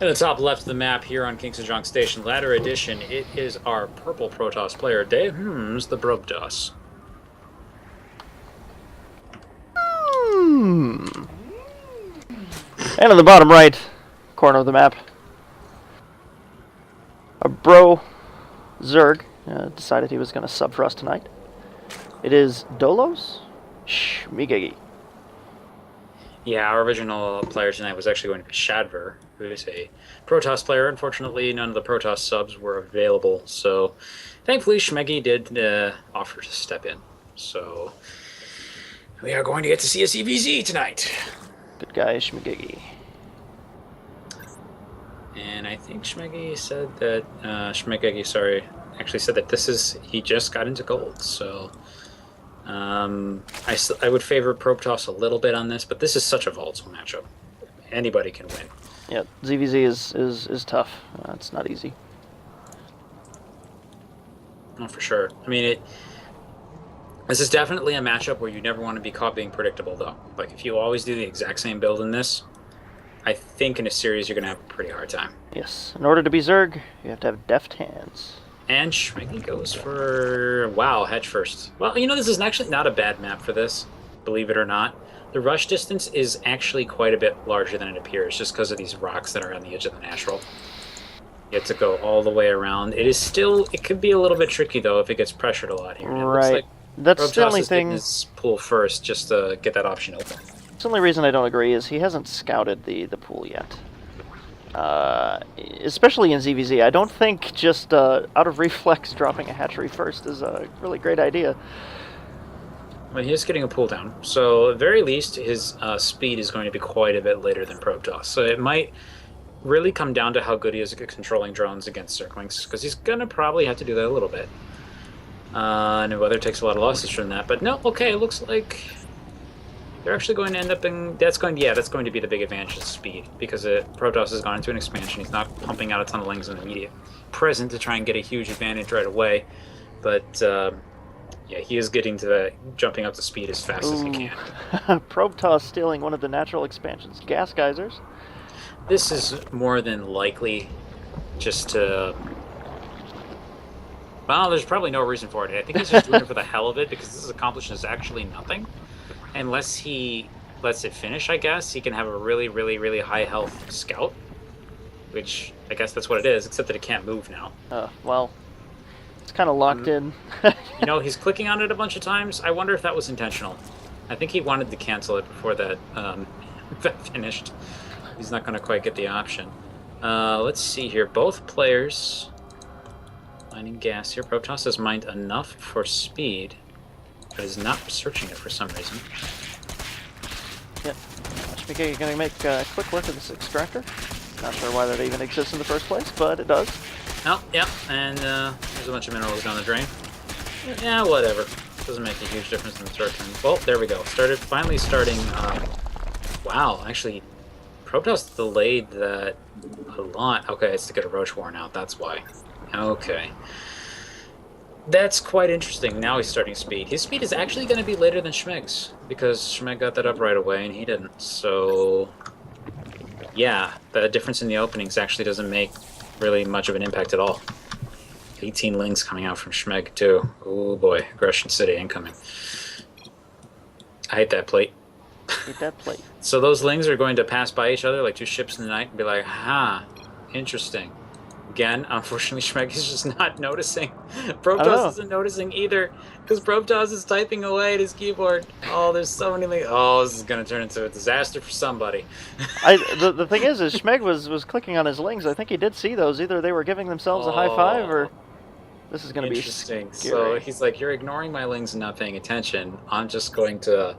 In the top left of the map here on Kings of Jong Station, Ladder Edition, it is our purple Protoss player, Dave TheProbeToss. And on the bottom right corner of the map, a bro Zerg decided he was going to sub for us tonight. It is Dolos Shmeeggeggy. Yeah, our original player tonight was actually going to be Shadver, who is a Protoss player. Unfortunately, none of the Protoss subs were available, so thankfully Shmeeggeggy did offer to step in. So we are going to get to see a CVZ tonight. Good guy, Shmeeggeggy. And I think Shmeeggeggy said that actually said that he just got into gold. So I would favor ProbeToss a little bit on this, but this is such a volatile matchup. Anybody can win. Yeah, ZVZ is tough. It's not easy. Oh, for sure. I mean, this is definitely a matchup where you never want to be caught being predictable, though. Like, if you always do the exact same build in this, I think in a series you're going to have a pretty hard time. Yes. In order to be Zerg, you have to have deft hands. And Shmeeggeggy goes for, wow, hedge first. Well, you know, this is actually not a bad map for this, believe it or not. The rush distance is actually quite a bit larger than it appears, just because of these rocks that are on the edge of the natural. You have to go all the way around. It could be a little bit tricky, though, if it gets pressured a lot here. Right. It looks like That's the only thing. His pool first, just to get that option open. The only reason I don't agree is he hasn't scouted the pool yet. Especially in ZVZ. I don't think just out of reflex dropping a hatchery first is a really great idea. Well, he is getting a pull down, so at very least his speed is going to be quite a bit later than ProbeToss. So it might really come down to how good he is at controlling drones against Zerglings, because he's going to probably have to do that a little bit. And Weather takes a lot of losses from that, but no, okay, it looks like they're actually going to end up in... that's going to be the big advantage is speed, because ProbeToss has gone into an expansion. He's not pumping out a ton of lings in the immediate present to try and get a huge advantage right away, but yeah, he is getting to that, jumping up to speed as fast as he can. ProbeToss stealing one of the natural expansions. Gas geysers. This is more than likely just to... well, there's probably no reason for it. I think he's just doing it for the hell of it, because this accomplishes actually nothing. Unless he lets it finish, I guess, he can have a really, really, really high health scout. Which, I guess that's what it is, except that it can't move now. Well, it's kind of locked in. You know, he's clicking on it a bunch of times. I wonder if that was intentional. I think he wanted to cancel it before that finished. He's not going to quite get the option. Let's see here. Both players mining gas here. ProbeToss has mined enough for speed, but is not searching it for some reason. Yep. Shmeeggeggy going to make quick work of this extractor. Not sure why that even exists in the first place, but it does. Oh, yeah, and there's a bunch of minerals down the drain. Yeah, whatever. Doesn't make a huge difference in the short term. Well, there we go. Finally starting... wow, actually, ProbeToss delayed that a lot. Okay, it's to get a Roach worn out, that's why. Okay. That's quite interesting. Now he's starting speed. His speed is actually going to be later than Shmegg's, because Shmeegg got that up right away and he didn't. So, yeah, the difference in the openings actually doesn't make really much of an impact at all. 18 lings coming out from Shmeegg, too. Oh boy, Aggression City incoming. I hate that plate. Hate that plate. So those lings are going to pass by each other like two ships in the night and be like, ha, interesting. Again, unfortunately, Shmeegg is just not noticing. ProbeToss isn't noticing either, because ProbeToss is typing away at his keyboard. Oh, there's so many things. Oh, this is going to turn into a disaster for somebody. The thing is Shmeegg was clicking on his lings. I think he did see those. Either they were giving themselves a high five, or this is going to be interesting. Scary. So he's like, you're ignoring my lings and not paying attention. I'm just going to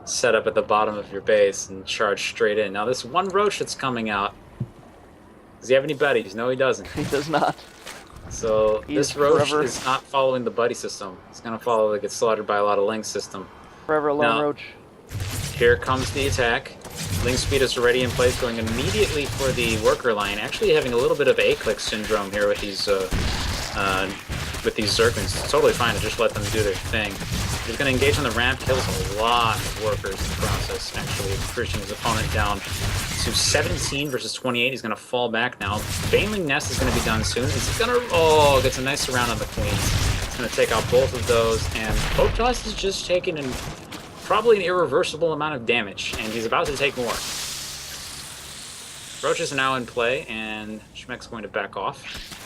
set up at the bottom of your base and charge straight in. Now, this one Roach that's coming out, does he have any buddies? No, he doesn't. He does not. So this Roach is not following the buddy system. He's going to follow the get slaughtered by a lot of Ling system. Forever alone Roach. Here comes the attack. Ling speed is already in place, going immediately for the worker line. Actually having a little bit of A-click syndrome here with these Zerglings. It's totally fine to just let them do their thing. He's going to engage on the ramp, kills a lot of workers in the process, actually pushing his opponent down to 17 versus 28. He's going to fall back now. Baneling Nest is going to be done soon. He's going to... Oh, gets a nice surround on the Queens. He's going to take out both of those, and TheProbeToss is just taking probably an irreversible amount of damage, and he's about to take more. Roaches are now in play, and Shmeegg's going to back off.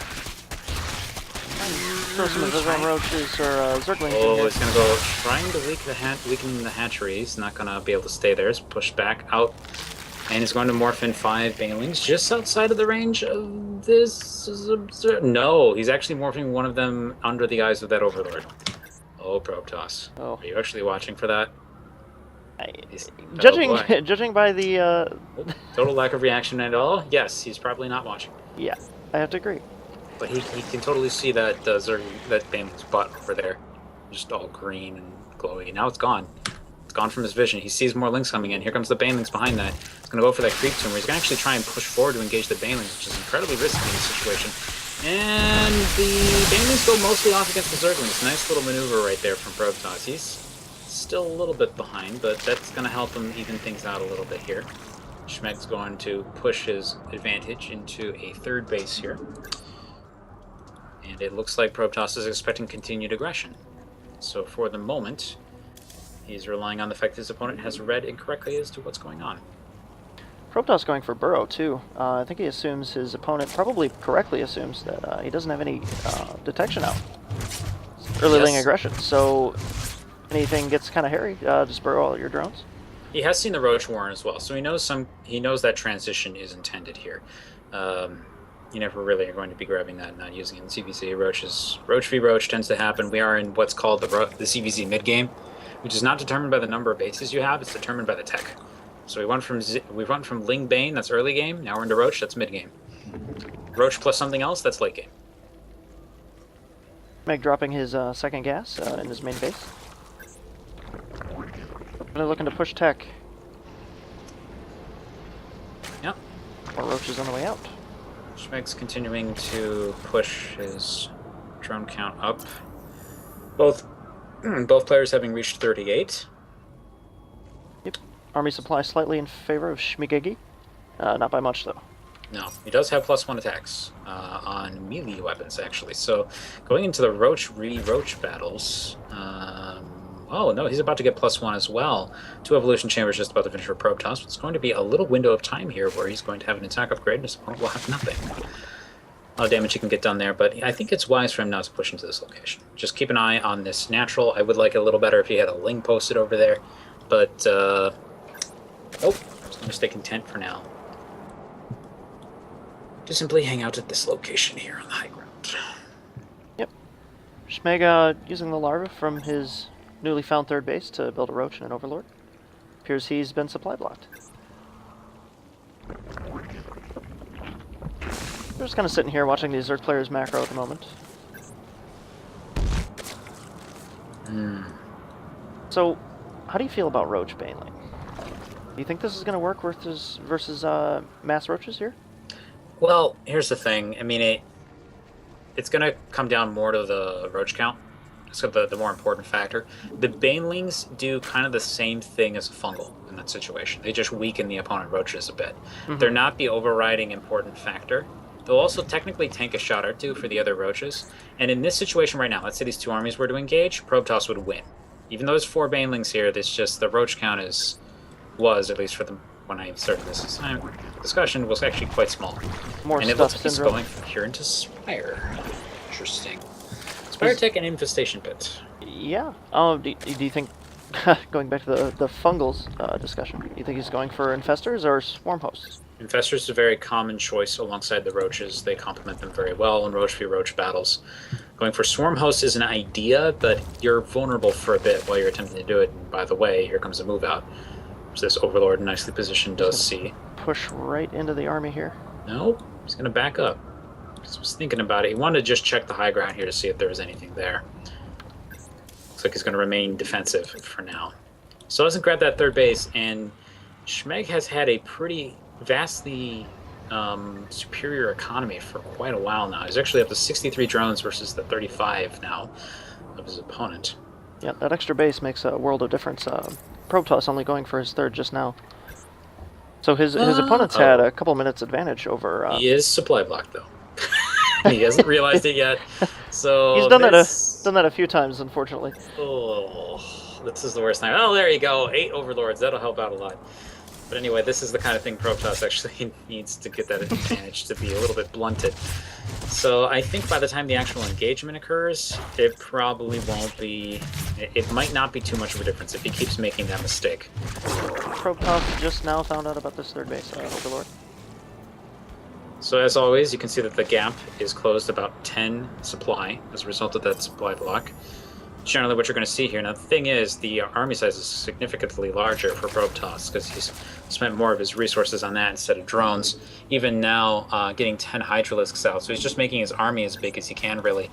Throw some invisible roaches or zerglings in Oh, here. it's going to go trying to weaken the hatchery. He's not going to be able to stay there. It's pushed back out. And he's going to morph in 5 banelings just outside of the range of this. No, he's actually morphing one of them under the eyes of that Overlord. Oh, TheProbeToss. Oh. Are you actually watching for that? Judging by the Total lack of reaction at all? Yes, he's probably not watching. yeah, I have to agree. But he can totally see that that baneling's butt over there. Just all green and glowy. Now it's gone. It's gone from his vision. He sees more links coming in. Here comes the banelings behind that. He's going to go for that creep tumor. He's going to actually try and push forward to engage the banelings, which is incredibly risky in this situation. And the banelings go mostly off against the zerglings. Nice little maneuver right there from TheProbeToss. He's still a little bit behind, but that's going to help him even things out a little bit here. Shmeegg's going to push his advantage into a third base here. And it looks like TheProbeToss is expecting continued aggression. So for the moment, he's relying on the fact that his opponent has read incorrectly as to what's going on. TheProbeToss going for burrow too. I think he assumes his opponent probably correctly assumes that he doesn't have any detection out. Early laying aggression. So anything gets kind of hairy, just burrow all your drones. He has seen the Roach Warren as well, so he knows that transition is intended here. You never really are going to be grabbing that and not using it in CVZ. Roach v Roach tends to happen. We are in what's called the CVZ mid game, which is not determined by the number of bases you have. It's determined by the tech. So we went from Ling Bane, that's early game. Now we're into Roach, that's mid game. Roach plus something else, that's late game. Shmeegg dropping his second gas in his main base. Really looking to push tech. Yep. More roaches on the way out. Shmeegg's continuing to push his drone count up. Both players having reached 38. Yep. Army supply slightly in favor of Shmeeggeggy. Not by much, though. No, he does have +1 attacks on melee weapons, actually. So going into the Roach re-Roach battles... oh, no, he's about to get +1 as well. 2 evolution chambers just about to finish for TheProbeToss. It's going to be a little window of time here where he's going to have an attack upgrade and his opponent will have nothing. A lot of damage he can get done there, but I think it's wise for him now to push into this location. Just keep an eye on this natural. I would like it a little better if he had a Ling posted over there, but nope, just going to stay content for now. To simply hang out at this location here on the high ground. Yep. Shmeegg using the larva from his newly found third base to build a Roach and an Overlord. Appears he's been supply blocked. We're just kind of sitting here watching these Zerg players macro at the moment. So, how do you feel about Roach Baneling? Do you think this is going to work versus mass Roaches here? Well, here's the thing. I mean, it's going to come down more to the Roach count. So the more important factor. The Banelings do kind of the same thing as a fungal in that situation. They just weaken the opponent Roaches a bit. Mm-hmm. They're not the overriding important factor. They'll also technically tank a shot or two for the other Roaches. And in this situation right now, let's say these 2 armies were to engage, TheProbeToss would win. Even though there's 4 Banelings here, this just the Roach count was, at least for the when I started this discussion, was actually quite small. More and it looks like he's going from here into Spire. Interesting. Spire Tech and Infestation Pit. Yeah. Do you think, going back to the fungals discussion, do you think he's going for Infestors or Swarm Hosts? Infestors is a very common choice alongside the Roaches. They complement them very well in Roach v Roach battles. Going for Swarm Host is an idea, but you're vulnerable for a bit while you're attempting to do it. And by the way, here comes a move out. So this Overlord, nicely positioned, does see. Push right into the army here. No, he's going to back up. I was thinking about it. He wanted to just check the high ground here to see if there was anything there. Looks like he's going to remain defensive for now. So doesn't grab that third base, and Shmeegg has had a pretty vastly superior economy for quite a while now. He's actually up to 63 drones versus the 35 now of his opponent. Yeah, that extra base makes a world of difference. ProbeToss only going for his third just now. So his opponent's had a couple minutes advantage over. He is supply blocked though. He hasn't realized it yet. He's So done this. that a few times, unfortunately. Oh, this is the worst time. Oh, there you go. 8 overlords. That'll help out a lot. But anyway, this is the kind of thing ProbeToss actually needs to get that advantage to be a little bit blunted. So I think by the time the actual engagement occurs, it probably won't be... It might not be too much of a difference if he keeps making that mistake. ProbeToss just now found out about this third base, Overlord. So as always, you can see that the gap is closed about 10 supply as a result of that supply block. Generally what you're going to see here. Now the thing is, the army size is significantly larger for ProbeToss because he's spent more of his resources on that instead of drones. Even now, getting 10 Hydralisks out, so he's just making his army as big as he can, really,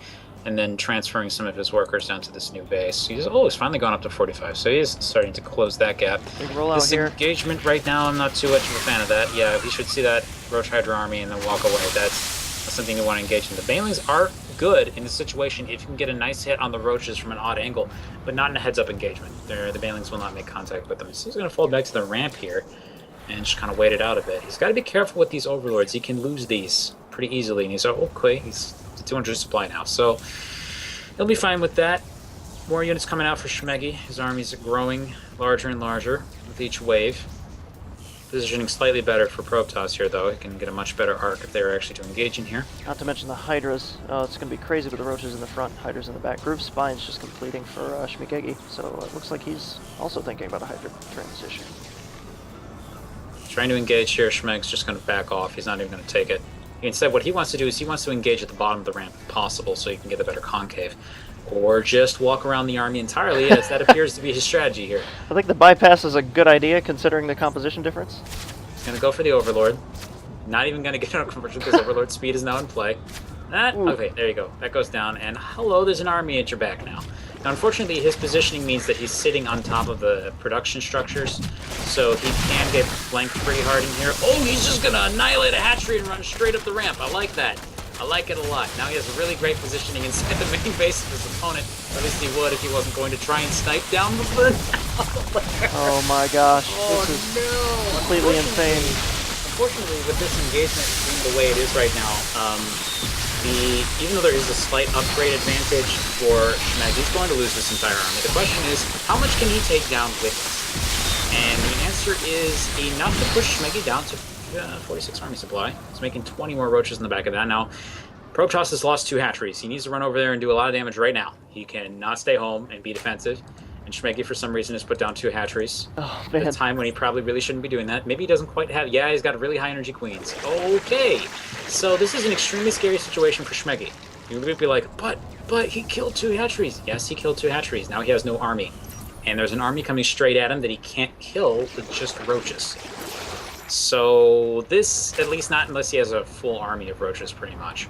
and then transferring some of his workers down to this new base. He's finally gone up to 45, so he is starting to close that gap. Big rollout this here. Engagement right now, I'm not too much of a fan of that. Yeah, we should see that Roach Hydra army and then walk away. That's something you want to engage in. The Banelings are good in this situation if you can get a nice hit on the Roaches from an odd angle, but not in a heads-up engagement. The Banelings will not make contact with them. So he's going to fall back to the ramp here and just kind of wait it out a bit. He's got to be careful with these Overlords. He can lose these pretty easily, and he's okay. He's 200 supply now, so he'll be fine with that. More units coming out for Shmeeggeggy. His army's growing larger and larger with each wave. Positioning slightly better for ProbeToss here, though. He can get a much better arc if they were actually to engage in here. Not to mention the Hydras. It's going to be crazy with the Roaches in the front, Hydras in the back. Groove Spine's just completing for Shmeeggeggy, so it looks like he's also thinking about a Hydra transition. Trying to engage here, Shmegg's just going to back off. He's not even going to take it. Instead, what he wants to do is he wants to engage at the bottom of the ramp if possible so he can get a better concave. Or just walk around the army entirely, as that appears to be his strategy here. I think the bypass is a good idea considering the composition difference. He's going to go for the Overlord. Not even going to get out of conversion because Overlord speed is now in play. Okay, there you go. That goes down, and hello, there's an army at your back now. Now, unfortunately, his positioning means that he's sitting on top of the production structures, so he can get flanked pretty hard in here. Oh, he's just going to annihilate a hatchery and run straight up the ramp. I like that. I like it a lot. Now he has a really great positioning inside the main base of his opponent. At least he would if he wasn't going to try and snipe down the foot. Oh my gosh, oh, this is no. completely insane. Unfortunately, with this engagement being the way it is right now, even though there is a slight upgrade advantage for Shmeeggeggy, he's going to lose this entire army. The question is, how much can he take down with it? And the answer is enough to push Shmeeggeggy down to 46 army supply. He's making 20 more Roaches in the back of that. Now, ProbeToss has lost 2 hatcheries. He needs to run over there and do a lot of damage right now. He cannot stay home and be defensive. And Shmeeggeggy, for some reason, has put down 2 hatcheries. Oh, man. At a time when he probably really shouldn't be doing that. Maybe he doesn't quite have... Yeah, he's got really high energy queens. Okay. So this is an extremely scary situation for Shmeeggeggy. You would be like, but he killed 2 hatcheries. Yes, he killed 2 hatcheries. Now he has no army. And there's an army coming straight at him that he can't kill with just Roaches. So this, at least not unless he has a full army of Roaches, pretty much.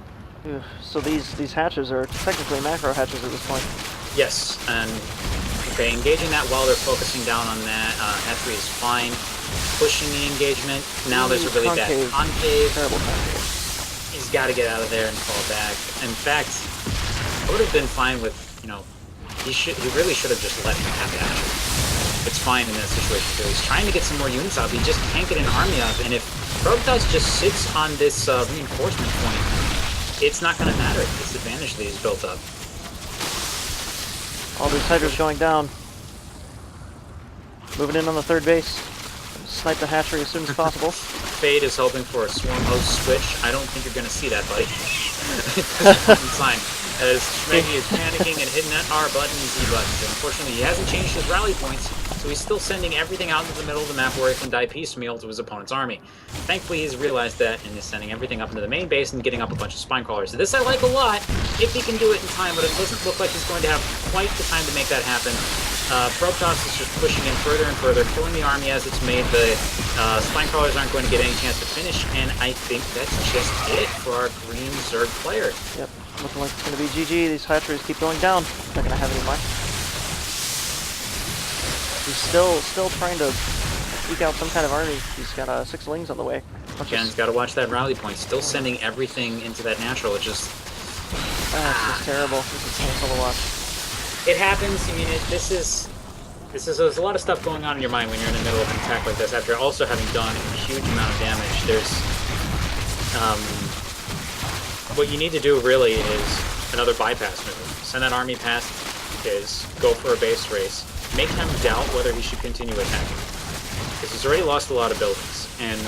So these hatches are technically macro hatches at this point. Yes, and okay, engaging that while they're focusing down on that hatchery is fine. Pushing the engagement. Now there's a really bad concave. Terrible concave. He's got to get out of there and fall back. In fact, I would have been fine with, he really should have just let him have the hatchery. It's fine in that situation too. He's trying to get some more units out, but he just can't get an army up. And if ProbeToss just sits on this reinforcement point, it's not going to matter if this advantage that he's built up. All these Hydras going down. Moving in on the third base. Snipe the hatchery as soon as possible. Fade is hoping for a Swarm Host switch. I don't think you're going to see that, buddy. It's a sign. As Shmeeggeggy is panicking and hitting that R button and Z buttons. And unfortunately, he hasn't changed his rally points, so he's still sending everything out into the middle of the map where he can die piecemeal to his opponent's army. Thankfully, he's realized that and is sending everything up into the main base and getting up a bunch of spine crawlers. So this I like a lot, if he can do it in time, but it doesn't look like he's going to have quite the time to make that happen. ProbeToss is just pushing in further and further, killing the army as it's made. The spine crawlers aren't going to get any chance to finish, and I think that's just it for our green Zerg player. Yep. Looking like it's going to be GG. These hatcheries keep going down. Not going to have any much. He's still trying to eke out some kind of army. He's got 6 lings on the way. Again, got to watch that rally point. Still sending everything into that natural. It just... It's just terrible. This is painful to watch. It happens. I mean, there's a lot of stuff going on in your mind when you're in the middle of an attack like this. After also having done a huge amount of damage, there's what you need to do really is another bypass move. Send that army past his, go for a base race, make him doubt whether he should continue attacking. Because he's already lost a lot of buildings, and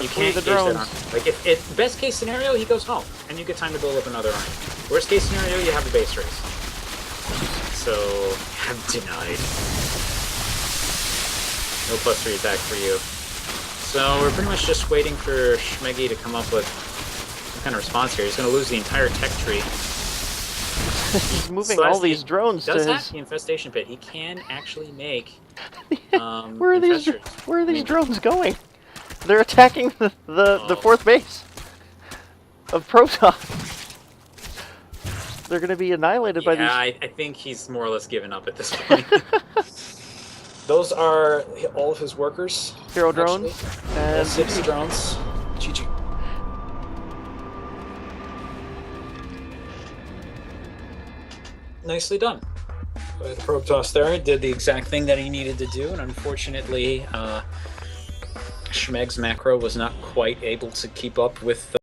you can't use that army. Like, if best case scenario, he goes home, and you get time to build up another army. Worst case scenario, you have a base race. So, I'm denied. No +3 attack for you. So, we're pretty much just waiting for Shmeeggeggy to come up with some kind of response here. He's going to lose the entire tech tree. He's moving all these drones to his... the infestation pit. He can actually make Where are these drones going? They're attacking the fourth base of Protoss. They're going to be annihilated by these... Yeah, I think he's more or less given up at this point. Those are all of his workers. Hero drones. And 6 drones. GG. Nicely done. The TheProbeToss there did the exact thing that he needed to do, and unfortunately, Shmegg's macro was not quite able to keep up with